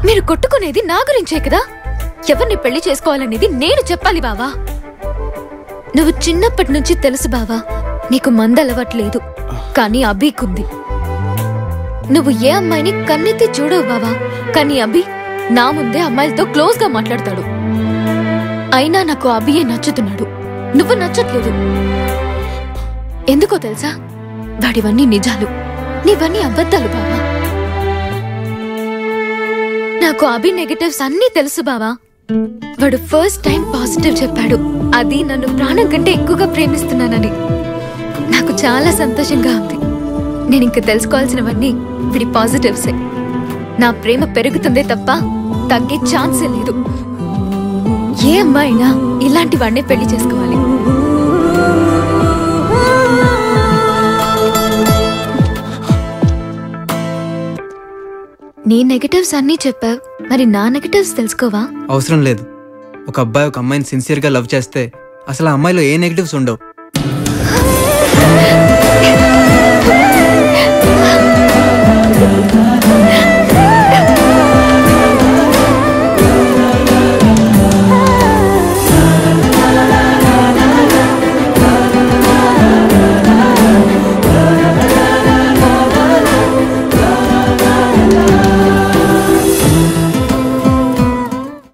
మీరు కొట్టుకునేది నా గురించే కదా? ఎవరిని పెళ్లి చేసుకోవాలనేది నేను చెప్పాలి బావా. నువ్వు చిన్నప్పటి నుంచి తెలుసు బావా, నీకు మందలవట్లేదు, కానీ అభికుంది. నువ్వు ఏ అమ్మాయిని కన్నెత్తి చూడవు బావా, కానీ అభి నా ముందే అమ్మాయిలతో క్లోజ్ గా మాట్లాడతాడు. అయినా నాకు అభియే నచ్చుతున్నాడు, నువ్వు నచ్చట్లేదు. ఎందుకో తెలుసా? వాడివన్నీ నిజాలు, నీవన్నీ అబద్ధాలు బావా. నాకు అభి నెగటివ్స్ అన్నీ తెలుసు బావా. వాడు ఫస్ట్ టైం పాజిటివ్ చెప్పాడు, అది నన్ను ప్రాణం కంటే ఎక్కువగా ప్రేమిస్తున్నానని. నాకు చాలా సంతోషంగా ఉంది. నేను ఇంక తెలుసుకోవాల్సినవన్నీ వీడి పాజిటివ్సే. నా ప్రేమ పెరుగుతుందే తప్ప తగ్గే ఛాన్సే లేదు. ఏ అమ్మాయినా ఇలాంటి వాడినే పెళ్లి చేసుకోవాలి. నీ నెగటివ్స్ అన్నీ చెప్పావు, మరి నా నెగటివ్స్ తెలుసుకోవా? అవసరం లేదు. ఒక అబ్బాయి ఒక అమ్మాయిని సిన్సియర్గా లవ్ చేస్తే అసలు ఆ అమ్మాయిలో ఏ నెగటివ్స్ ఉండవు.